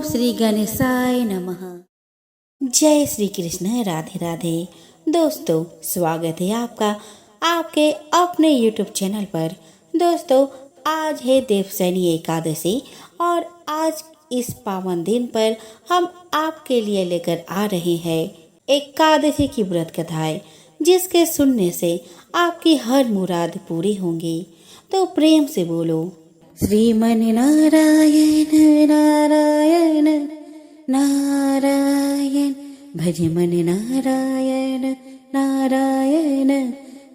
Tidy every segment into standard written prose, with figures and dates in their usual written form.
श्री गणेशाय नमः। जय श्री कृष्ण, राधे राधे। दोस्तों, स्वागत है आपका आपके अपने YouTube चैनल पर। दोस्तों, आज है देवशयनी एकादशी और आज इस पावन दिन पर हम आपके लिए लेकर आ रहे हैं एकादशी की व्रत कथाएं, जिसके सुनने से आपकी हर मुराद पूरी होंगी। तो प्रेम से बोलो श्रीमन नारायण नारायण नारायण, भज मन नारायण नारायण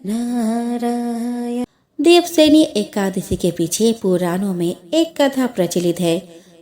नारायण। देवशयनी एकादशी के पीछे पुराणों में एक कथा प्रचलित है।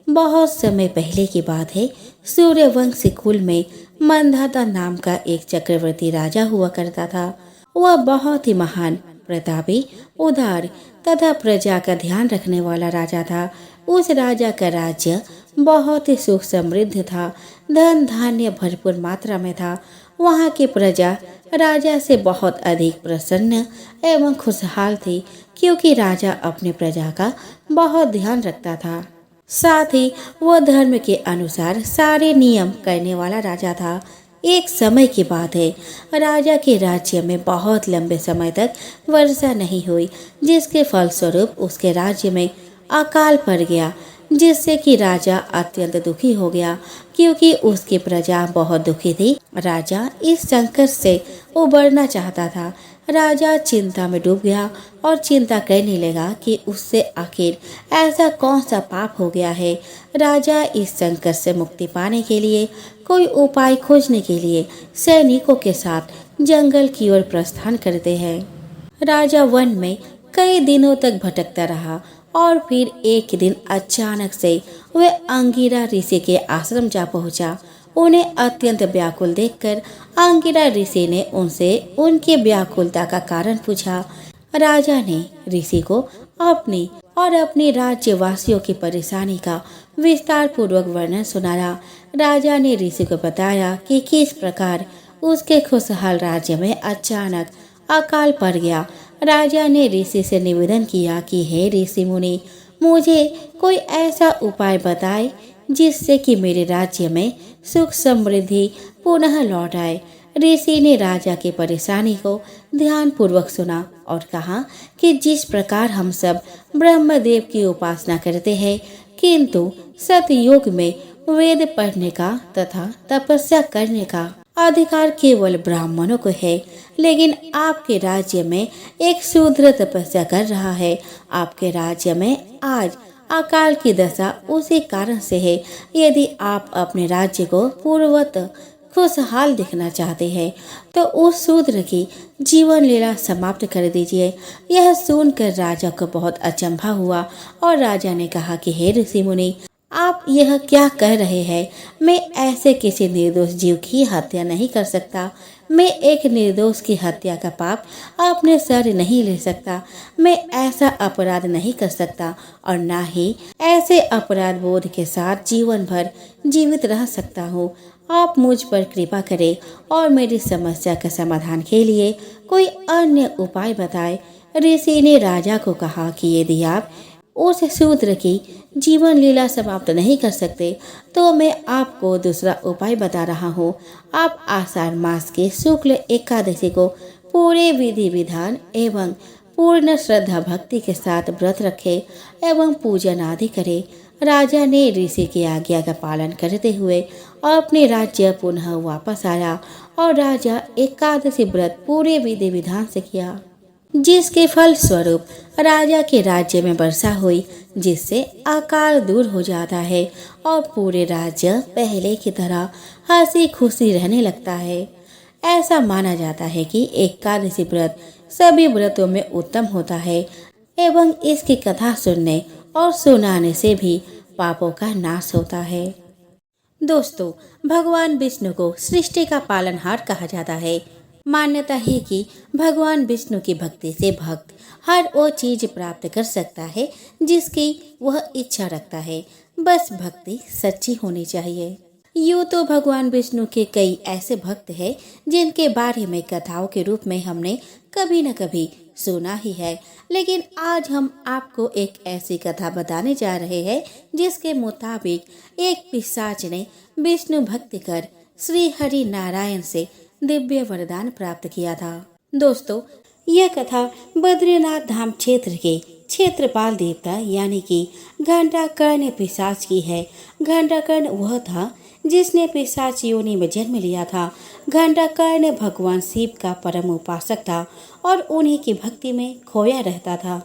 बहुत समय पहले की बात है। सूर्यवंशी कुल में मंधाता नाम का एक चक्रवर्ती राजा हुआ करता था। वह बहुत ही महान, प्रतापी, उदार तथा प्रजा का ध्यान रखने वाला राजा था। उस राजा का राज्य बहुत ही सुख समृद्ध था। धन धान्य भरपूर मात्रा में था। वहाँ की प्रजा राजा से बहुत अधिक प्रसन्न एवं खुशहाल थी, क्योंकि राजा अपने प्रजा का बहुत ध्यान रखता था। साथ ही वह धर्म के अनुसार सारे नियम करने वाला राजा था। एक समय की बात है, राजा के राज्य में बहुत लंबे समय तक वर्षा नहीं हुई, जिसके फलस्वरूप उसके राज्य में अकाल पड़ गया, जिससे कि राजा अत्यंत दुखी हो गया, क्योंकि उसकी प्रजा बहुत दुखी थी। राजा इस संकट से उबरना चाहता था। राजा चिंता में डूब गया और चिंता करने लगा कि उससे आखिर ऐसा कौन सा पाप हो गया है। राजा इस संकट से मुक्ति पाने के लिए कोई उपाय खोजने के लिए सैनिकों के साथ जंगल की ओर प्रस्थान करते हैं। राजा वन में कई दिनों तक भटकता रहा और फिर एक दिन अचानक से वह अंगिरा ऋषि के आश्रम जा पहुंचा। उन्हें अत्यंत व्याकुल देखकर अंगिरा ऋषि ने उनसे उनकी व्याकुलता का कारण पूछा। राजा ने ऋषि को अपनी और अपने राज्यवासियों की परेशानी का विस्तार पूर्वक वर्णन सुनाया। राजा ने ऋषि को बताया कि किस प्रकार उसके खुशहाल राज्य में अचानक अकाल पड़ गया। राजा ने ऋषि से निवेदन किया कि हे ऋषि मुनि, मुझे कोई ऐसा उपाय बताए जिससे कि मेरे राज्य में सुख समृद्धि पुनः लौट आए। ऋषि ने राजा की परेशानी को ध्यान पूर्वक सुना और कहा कि जिस प्रकार हम सब ब्रह्मदेव की उपासना करते हैं, किंतु सतयुग में वेद पढ़ने का तथा तपस्या करने का अधिकार केवल ब्राह्मणों को है, लेकिन आपके राज्य में एक शूद्र तपस्या कर रहा है। आपके राज्य में आज अकाल की दशा उसी कारण से है। यदि आप अपने राज्य को पूर्ववत खुशहाल दिखना चाहते हैं, तो उस शूद्र की जीवन लीला समाप्त कर दीजिए। यह सुनकर राजा को बहुत अचंभा हुआ और राजा ने कहा कि हे ऋषि मुनि, आप यह क्या कह रहे हैं? मैं ऐसे किसी निर्दोष जीव की हत्या नहीं कर सकता। मैं एक निर्दोष की हत्या का पाप अपने सर नहीं ले सकता। मैं ऐसा अपराध नहीं कर सकता और ना ही ऐसे अपराध बोध के साथ जीवन भर जीवित रह सकता हूँ। आप मुझ पर कृपा करें और मेरी समस्या के समाधान के लिए कोई अन्य उपाय बताएं। ऋषि ने राजा को कहा कि यदि आप उस शूद्र की जीवन लीला समाप्त नहीं कर सकते, तो मैं आपको दूसरा उपाय बता रहा हूँ। आप आषाढ़ मास के शुक्ल एकादशी को पूरे विधि विधान एवं पूर्ण श्रद्धा भक्ति के साथ व्रत रखें एवं पूजन आदि करें। राजा ने ऋषि की आज्ञा का पालन करते हुए अपने राज्य पुनः वापस आया और राजा एकादशी व्रत पूरे विधि विधान से किया, जिसके फल स्वरूप राजा के राज्य में वर्षा हुई, जिससे अकाल दूर हो जाता है और पूरे राज्य पहले की तरह हंसी खुशी रहने लगता है। ऐसा माना जाता है कि एकादशी व्रत सभी व्रतों में उत्तम होता है एवं इसकी कथा सुनने और सुनाने से भी पापों का नाश होता है। दोस्तों, भगवान विष्णु को सृष्टि का पालनहार कहा जाता है। मान्यता है कि भगवान विष्णु की भक्ति से भक्त हर वो चीज प्राप्त कर सकता है जिसकी वह इच्छा रखता है। बस भक्ति सच्ची होनी चाहिए। यूँ तो भगवान विष्णु के कई ऐसे भक्त हैं जिनके बारे में कथाओं के रूप में हमने कभी न कभी सुना ही है, लेकिन आज हम आपको एक ऐसी कथा बताने जा रहे हैं जिसके मुताबिक एक पिशाच ने विष्णु भक्ति कर श्री हरि नारायण से दिव्य वरदान प्राप्त किया था। दोस्तों, यह कथा बद्रीनाथ धाम क्षेत्र के क्षेत्रपाल देवता यानी कि घंटाकर्ण पिशाच की है। घंटाकर्ण वह था जिसने पिशाच योनि में जन्म लिया था। घंटाकर्ण भगवान शिव का परम उपासक था और उन्हीं की भक्ति में खोया रहता था।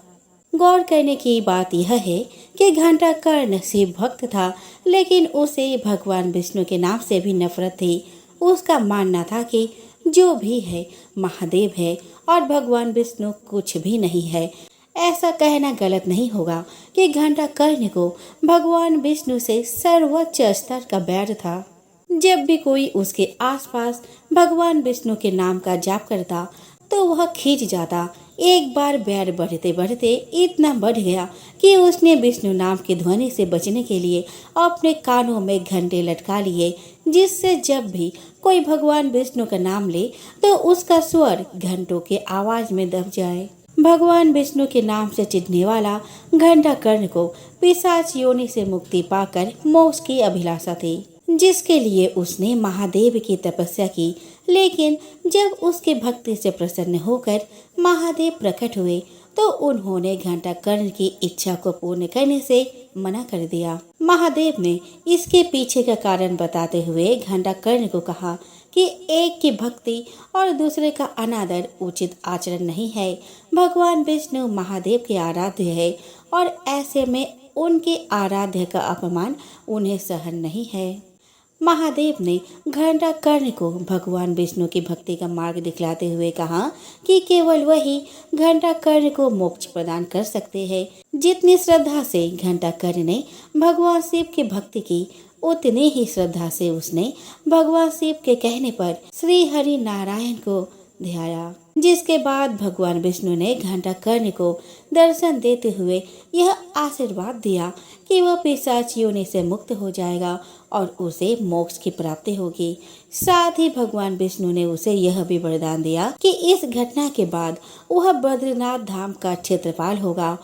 गौर करने की बात यह है कि घंटाकर्ण शिव भक्त था, लेकिन उसे भगवान विष्णु के नाम से भी नफरत थी। उसका मानना था कि जो भी है महादेव है और भगवान विष्णु कुछ भी नहीं है। ऐसा कहना गलत नहीं होगा कि घंटाकर्ण को भगवान विष्णु से सर्वोच्च स्तर का बैर था। जब भी कोई उसके आसपास भगवान विष्णु के नाम का जाप करता तो वह खींच जाता। एक बार बैर बढ़ते बढ़ते इतना बढ़ गया कि उसने विष्णु नाम की ध्वनि से बचने के लिए अपने कानों में घंटे लटका लिए, जिससे जब भी कोई भगवान विष्णु का नाम ले तो उसका स्वर घंटों के आवाज में दब जाए। भगवान विष्णु के नाम से चिढ़ने वाला घंटाकर्ण को पिशाच योनि से मुक्ति पाकर मोक्ष की अभिलाषा थी, जिसके लिए उसने महादेव की तपस्या की। लेकिन जब उसके भक्ति से प्रसन्न होकर महादेव प्रकट हुए तो उन्होंने घंटाकर्ण की इच्छा को पूर्ण करने से मना कर दिया। महादेव ने इसके पीछे का कारण बताते हुए घंटाकर्ण को कहा कि एक की भक्ति और दूसरे का अनादर उचित आचरण नहीं है। भगवान विष्णु महादेव के आराध्य है और ऐसे में उनके आराध्य का अपमान उन्हें सहन नहीं है। महादेव ने घंटाकर्ण को भगवान विष्णु की भक्ति का मार्ग दिखलाते हुए कहा कि केवल वही घंटाकर्ण को मोक्ष प्रदान कर सकते हैं। जितनी श्रद्धा से घंटाकर्ण ने भगवान शिव की भक्ति की, उतनी ही श्रद्धा से उसने भगवान शिव के कहने पर श्री हरि नारायण को ध्याया, जिसके बाद भगवान विष्णु ने घंटाकर्ण को दर्शन देते हुए यह आशीर्वाद दिया कि वह पिशाच योनि से मुक्त हो जाएगा और उसे मोक्ष की प्राप्ति होगी। साथ ही भगवान विष्णु ने उसे यह भी वरदान दिया कि इस घटना के बाद वह बद्रीनाथ धाम का क्षेत्रपाल होगा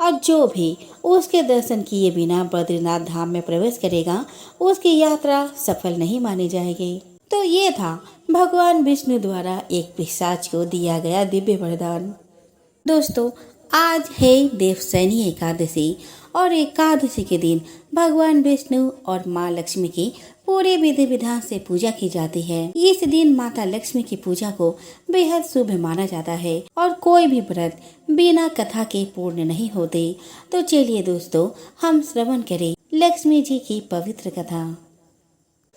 और जो भी उसके दर्शन किए बिना बद्रीनाथ धाम में प्रवेश करेगा उसकी यात्रा सफल नहीं मानी जाएगी। तो ये था भगवान विष्णु द्वारा एक पिशाच को दिया गया दिव्य वरदान। दोस्तों, आज है देवशयनी एकादशी और एकादशी के दिन भगवान विष्णु और माँ लक्ष्मी की पूरे विधि विधान से पूजा की जाती है। इस दिन माता लक्ष्मी की पूजा को बेहद शुभ माना जाता है और कोई भी व्रत बिना कथा के पूर्ण नहीं होते। तो चलिए दोस्तों, हम श्रवण करें लक्ष्मी जी की पवित्र कथा।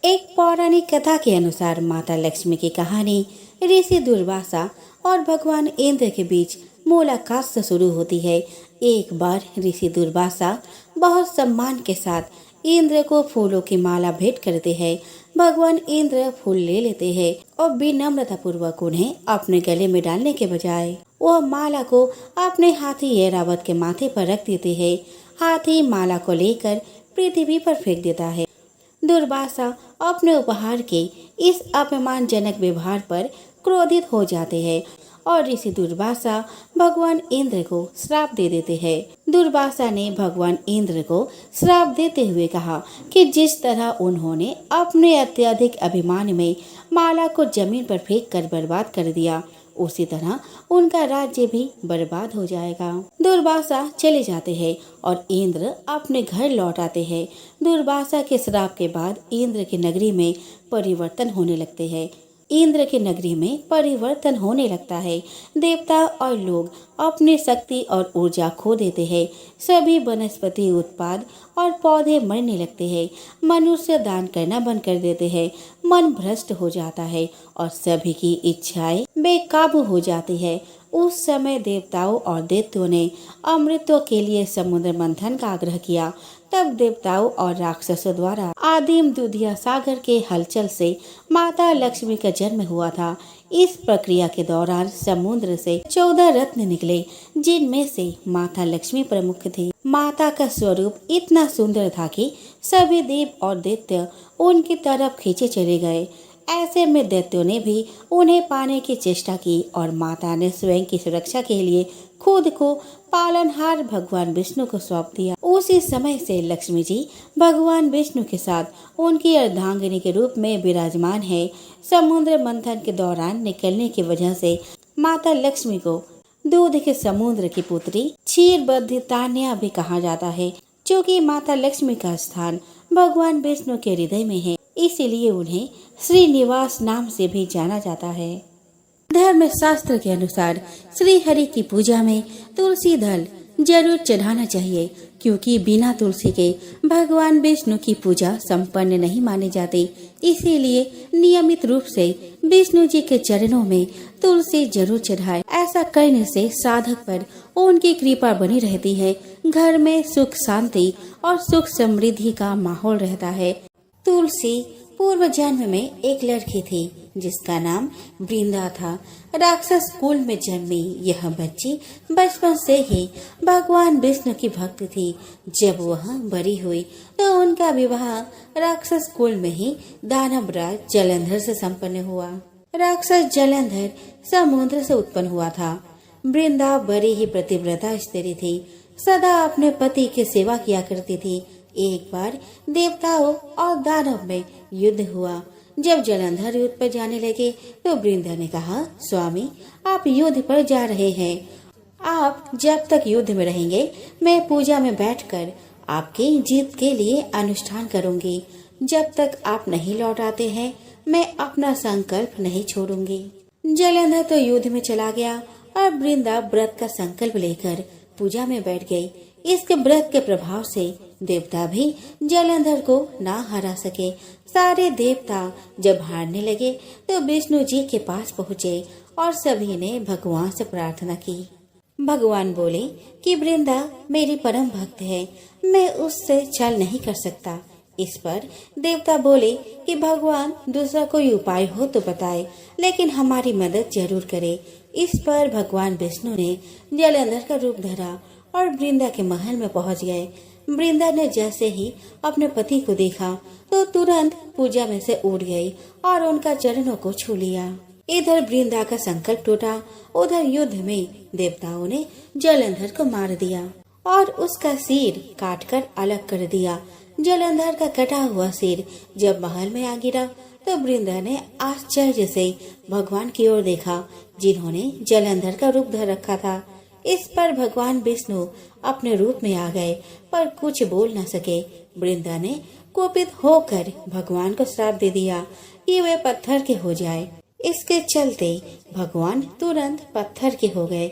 एक पौराणिक कथा के अनुसार माता लक्ष्मी की कहानी ऋषि दुर्वासा और भगवान इंद्र के बीच मुलाकात से शुरू होती है। एक बार ऋषि दुर्वासा बहुत सम्मान के साथ इंद्र को फूलों की माला भेंट करते हैं। भगवान इंद्र फूल ले लेते हैं और विनम्रता पूर्वक उन्हें अपने गले में डालने के बजाय वह माला को अपने हाथी ऐरावत के माथे पर रख देते हैं। हाथी माला को लेकर पृथ्वी पर फेंक देता है। दुर्वासा अपने उपहार के इस अपमानजनक व्यवहार पर क्रोधित हो जाते हैं और ऋषि दुर्वासा भगवान इंद्र को श्राप दे देते हैं। दुर्वासा ने भगवान इंद्र को श्राप देते हुए कहा कि जिस तरह उन्होंने अपने अत्यधिक अभिमान में माला को जमीन पर फेंक कर बर्बाद कर दिया, उसी तरह उनका राज्य भी बर्बाद हो जाएगा। दुर्वासा चले जाते हैं और इंद्र अपने घर लौट आते हैं। दुर्वासा के श्राप के बाद इंद्र की नगरी में परिवर्तन होने लगते हैं। इंद्र की नगरी में परिवर्तन होने लगता है। देवता और लोग अपनी शक्ति और ऊर्जा खो देते हैं। सभी वनस्पति उत्पाद और पौधे मरने लगते हैं। मनुष्य दान करना बंद कर देते हैं। मन भ्रष्ट हो जाता है और सभी की इच्छाएं बेकाबू हो जाती है। उस समय देवताओं और दैत्यों ने अमृतों के लिए समुद्र मंथन का आग्रह किया। तब देवताओं और राक्षसों द्वारा आदिम दूधिया सागर के हलचल से माता लक्ष्मी का जन्म हुआ था। इस प्रक्रिया के दौरान समुद्र से 14 रत्न निकले, जिनमें से माता लक्ष्मी प्रमुख थी। माता का स्वरूप इतना सुंदर था कि सभी देव और दैत्य उनकी तरफ खींचे चले गए। ऐसे में दैत्यों ने भी उन्हें पाने की चेष्टा की और माता ने स्वयं की सुरक्षा के लिए खुद को पालनहार भगवान विष्णु को सौंप दिया। उसी समय से लक्ष्मी जी भगवान विष्णु के साथ उनकी अर्धांगिनी के रूप में विराजमान है। समुद्र मंथन के दौरान निकलने की वजह से माता लक्ष्मी को दूध के समुद्र की पुत्री क्षीरबद्ध तान्या भी कहा जाता है। क्योंकि माता लक्ष्मी का स्थान भगवान विष्णु के हृदय में है, इसीलिए उन्हें श्रीनिवास नाम से भी जाना जाता है। धर्म शास्त्र के अनुसार श्री हरि की पूजा में तुलसी दल जरूर चढ़ाना चाहिए, क्योंकि बिना तुलसी के भगवान विष्णु की पूजा संपन्न नहीं मानी जाती। इसीलिए नियमित रूप से विष्णु जी के चरणों में तुलसी जरूर चढ़ाए। ऐसा करने से साधक पर उनकी कृपा बनी रहती है। घर में सुख शांति और सुख समृद्धि का माहौल रहता है। तुलसी पूर्व जन्म में एक लड़की थी जिसका नाम वृंदा था। राक्षस कुल में जन्मी यह बच्ची बचपन से ही भगवान विष्णु की भक्त थी। जब वह बड़ी हुई तो उनका विवाह राक्षस कुल में ही दानवराज जलंधर से संपन्न हुआ। राक्षस जलंधर समुद्र से उत्पन्न हुआ था। वृंदा बड़ी ही पतिव्रता स्त्री थी, सदा अपने पति की सेवा किया करती थी। एक बार देवताओं और दानव में युद्ध हुआ। जब जलंधर युद्ध पर जाने लगे तो वृंदा ने कहा, स्वामी आप युद्ध पर जा रहे हैं, आप जब तक युद्ध में रहेंगे मैं पूजा में बैठकर आपकी जीत के लिए अनुष्ठान करूंगी। जब तक आप नहीं लौट आते हैं मैं अपना संकल्प नहीं छोड़ूंगी। जलंधर तो युद्ध में चला गया और वृंदा व्रत का संकल्प लेकर पूजा में बैठ गई। इसके व्रत के प्रभाव से देवता भी जलंधर को ना हरा सके। सारे देवता जब हारने लगे तो विष्णु जी के पास पहुँचे और सभी ने भगवान से प्रार्थना की। भगवान बोले कि वृंदा मेरी परम भक्त है, मैं उससे छल नहीं कर सकता। इस पर देवता बोले कि भगवान दूसरा कोई उपाय हो तो बताए, लेकिन हमारी मदद जरूर करे। इस पर भगवान विष्णु ने जलंधर का रूप धरा और वृंदा के महल में पहुंच गए। वृंदा ने जैसे ही अपने पति को देखा तो तुरंत पूजा में से उठ गई और उनका चरणों को छू लिया। इधर वृंदा का संकल्प टूटा, उधर युद्ध में देवताओं ने जलंधर को मार दिया और उसका सिर काटकर अलग कर दिया। जलंधर का कटा हुआ सिर जब महल में आ गिरा तो वृंदा ने आश्चर्य से भगवान की ओर देखा, जिन्होंने जलंधर का रूप धर रखा था। इस पर भगवान विष्णु अपने रूप में आ गए पर कुछ बोल न सके। वृंदा ने कोपित होकर भगवान को श्राप दे दिया कि वे पत्थर के हो जाए। इसके चलते भगवान तुरंत पत्थर के हो गए।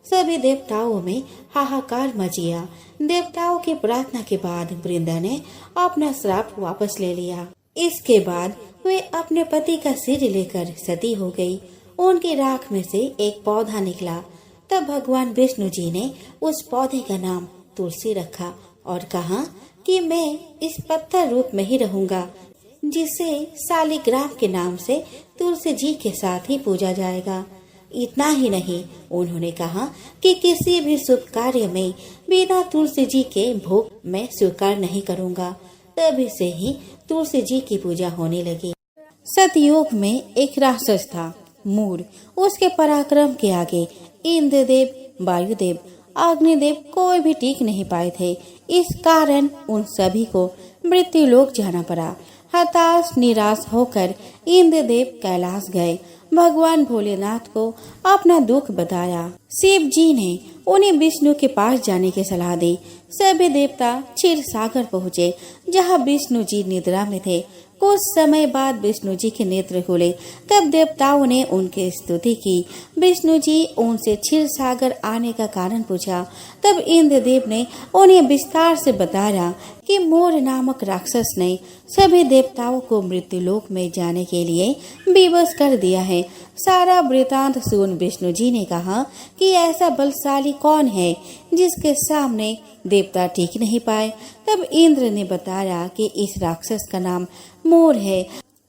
सभी देवताओं में हाहाकार मच गया। देवताओं की प्रार्थना के बाद वृंदा ने अपना श्राप वापस ले लिया। इसके बाद वे अपने पति का सिर लेकर सती हो गई। उनकी राख में से एक पौधा निकला। तब भगवान विष्णु जी ने उस पौधे का नाम तुलसी रखा और कहा कि मैं इस पत्थर रूप में ही रहूंगा, जिसे शालिग्राम के नाम से तुलसी जी के साथ ही पूजा जाएगा। इतना ही नहीं, उन्होंने कहा कि किसी भी शुभ कार्य में बिना तुलसी जी के भोग मैं स्वीकार नहीं करूंगा। तभी से ही तुलसी जी की पूजा होने लगी। सतयुग में एक राक्षस था मूर। उसके पराक्रम के आगे इंद्रदेव, वायुदेव, अग्निदेव कोई भी टिक नहीं पाए थे। इस कारण उन सभी को मृत्यु लोक जाना पड़ा। हताश निराश होकर इंद्रदेव कैलाश गए। भगवान भोलेनाथ को अपना दुख बताया। शिव जी ने उन्हें विष्णु के पास जाने की सलाह दी। सभी देवता क्षीर सागर पहुँचे, जहाँ विष्णु जी निद्रा में थे। कुछ समय बाद विष्णु जी के नेत्र खुले। तब देवताओं ने उनकी स्तुति की। विष्णु जी उनसे क्षीर सागर आने का कारण पूछा। तब इंद्रदेव ने उन्हें विस्तार से बताया कि मोर नामक राक्षस ने सभी देवताओं को मृत्युलोक में जाने के लिए विवश कर दिया है। सारा वृतांत सुन विष्णु जी ने कहा कि ऐसा बलशाली कौन है जिसके सामने देवता टिक नहीं पाए। तब इंद्र ने बताया कि इस राक्षस का नाम मोर है।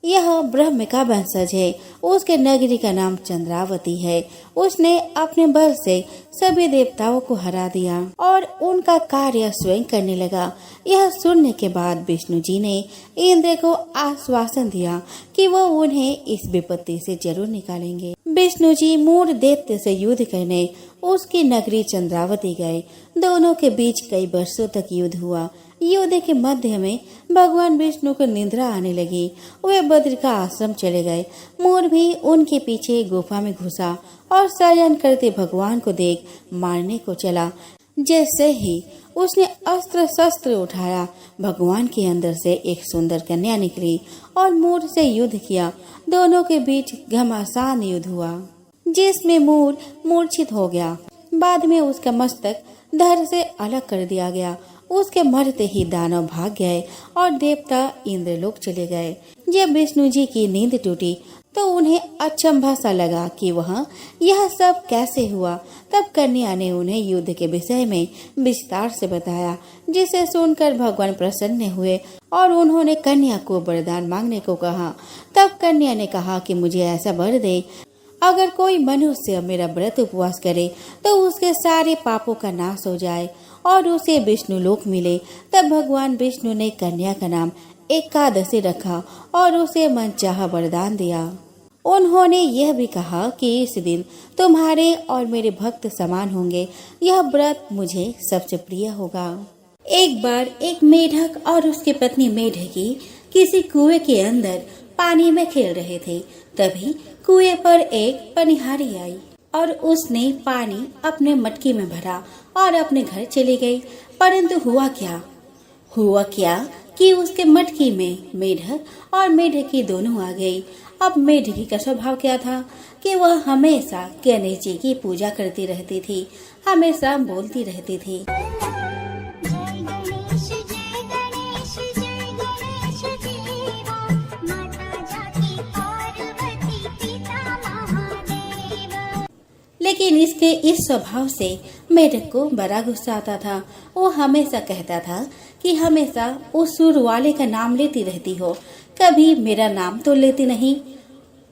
यह ब्रह्म का वंशज है। उसके नगरी का नाम चंद्रावती है। उसने अपने बल से सभी देवताओं को हरा दिया और उनका कार्य स्वयं करने लगा। यह सुनने के बाद विष्णु जी ने इंद्र को आश्वासन दिया कि वह उन्हें इस विपत्ति से जरूर निकालेंगे। विष्णु जी मूढ़ दैत्य से युद्ध करने उसकी नगरी चंद्रावती गए। दोनों के बीच कई वर्षों तक युद्ध हुआ। युद्ध के मध्य में भगवान विष्णु को निद्रा आने लगी। वे बद्र का आश्रम चले गए। मोर भी उनके पीछे गुफा में घुसा और शयन करते भगवान को देख मारने को चला। जैसे ही उसने अस्त्र शस्त्र उठाया, भगवान के अंदर से एक सुंदर कन्या निकली और मोर से युद्ध किया। दोनों के बीच घमासान युद्ध हुआ, जिसमें मोर मूर्छित हो गया। बाद में उसका मस्तक धड़ से अलग कर दिया गया। उसके मरते ही दानव भाग गए और देवता इंद्रलोक चले गए। जब विष्णु जी की नींद टूटी तो उन्हें अचंभा सा लगा कि यह सब कैसे हुआ। तब कन्या ने उन्हें युद्ध के विषय में विस्तार से बताया, जिसे सुनकर भगवान प्रसन्न हुए और उन्होंने कन्या को वरदान मांगने को कहा। तब कन्या ने कहा कि मुझे ऐसा वर दे, अगर कोई मनुष्य मेरा व्रत उपवास करे तो उसके सारे पापों का नाश हो जाए और उसे विष्णु लोक मिले। तब भगवान विष्णु ने कन्या का नाम एकादशी रखा और उसे मनचाहा वरदान दिया। उन्होंने यह भी कहा कि इस दिन तुम्हारे और मेरे भक्त समान होंगे। यह व्रत मुझे सबसे प्रिय होगा। एक बार एक मेढक और उसकी पत्नी मेढकी किसी कुएं के अंदर पानी में खेल रहे थे। तभी कुएं पर एक पनिहारी आई और उसने पानी अपने मटकी में भरा और अपने घर चली गई। परंतु हुआ क्या कि उसके मटकी में मेढक और मेढकी दोनों आ गई। अब मेढकी का स्वभाव क्या था कि वह हमेशा गणेश जी की पूजा करती रहती थी, हमेशा बोलती रहती थी। लेकिन इसके इस स्वभाव से मेढक को बड़ा गुस्सा आता था। वो हमेशा कहता था कि हमेशा उस सुर वाले का नाम लेती रहती हो, कभी मेरा नाम तो लेती नहीं।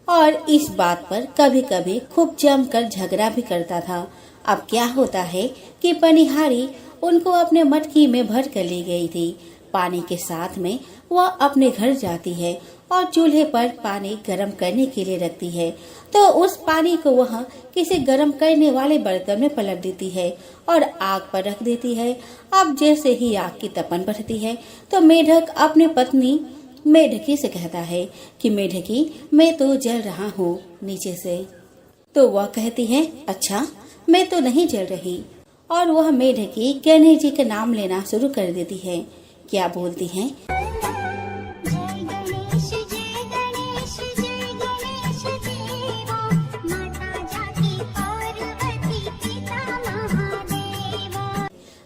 और इस बात पर कभी कभी खूब जमकर झगड़ा भी करता था। अब क्या होता है कि पनिहारी उनको अपने मटकी में भर कर ले गई थी। पानी के साथ में वह अपने घर जाती है और चूल्हे पर पानी गर्म करने के लिए रखती है। तो उस पानी को वह किसी गर्म करने वाले बर्तन में पलट देती है और आग पर रख देती है। अब जैसे ही आग की तपन बढ़ती है तो मेढक अपनी पत्नी मेढकी से कहता है कि मेढकी, मैं तो जल रहा हूँ नीचे से। तो वह कहती है, अच्छा, मैं तो नहीं जल रही। और वह मेढकी गणेश जी का नाम लेना शुरू कर देती है। क्या बोलती है?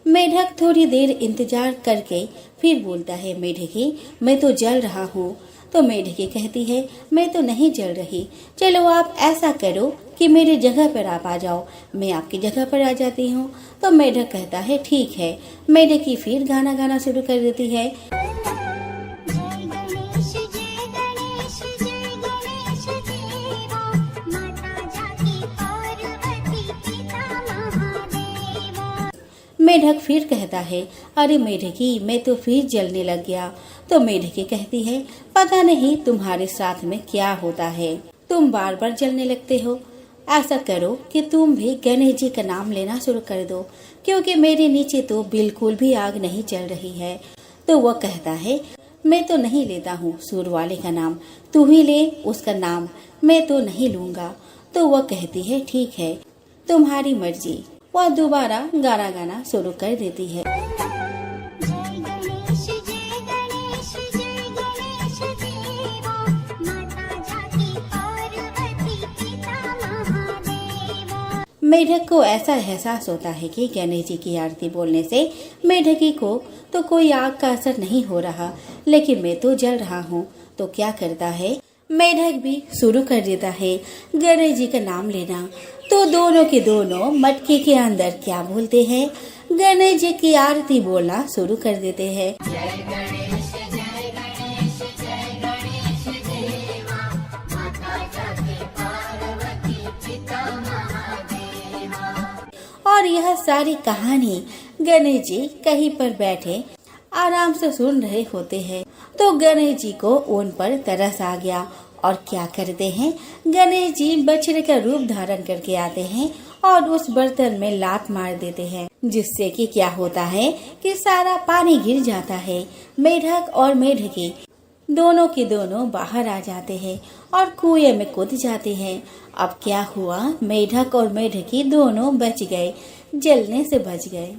मेढक थोड़ी देर इंतजार करके फिर बोलता है, मेढकी, मैं तो जल रहा हूँ। तो मेढकी कहती है, मैं तो नहीं जल रही। चलो आप ऐसा करो कि मेरी जगह पर आप आ जाओ, मैं आपकी जगह पर आ जाती हूँ। तो मेढक कहता है, ठीक है। मेढकी फिर गाना गाना शुरू कर देती है। मेढक फिर कहता है, अरे मेढकी, मैं तो फिर जलने लग गया। तो मेढकी कहती है, पता नहीं तुम्हारे साथ में क्या होता है, तुम बार बार जलने लगते हो। ऐसा करो कि तुम भी गणेश जी का नाम लेना शुरू कर दो, क्योंकि मेरे नीचे तो बिल्कुल भी आग नहीं चल रही है। तो वह कहता है, मैं तो नहीं लेता हूँ सुर वाले का नाम, तू ही ले उसका नाम, मैं तो नहीं लूंगा। तो वह कहती है, ठीक है, तुम्हारी मर्जी। वह दोबारा गाना गाना शुरू कर देती है। मेढक को ऐसा एहसास होता है कि गणेश जी की आरती बोलने से मेढकी को तो कोई आग का असर नहीं हो रहा, लेकिन मैं तो जल रहा हूँ। तो क्या करता है, मेढक भी शुरू कर देता है गणेश जी का नाम लेना। तो दोनों के दोनों मटके के अंदर क्या बोलते हैं, गणेश जी की आरती बोलना शुरू कर देते हैं। जय गणेश जय गणेश जय गणेश यह सारी कहानी गणेश जी कहीं पर बैठे आराम से सुन रहे होते हैं तो गणेश जी को उन पर तरस आ गया और क्या करते हैं, गणेश जी बछड़े का रूप धारण करके आते हैं और उस बर्तन में लात मार देते हैं, जिससे कि क्या होता है कि सारा पानी गिर जाता है। मेढक और मेढकी दोनों के दोनों बाहर आ जाते हैं और कुएं में कूद जाते हैं। अब क्या हुआ, मेढक और मेढकी दोनों बच गए, जलने से बच गए।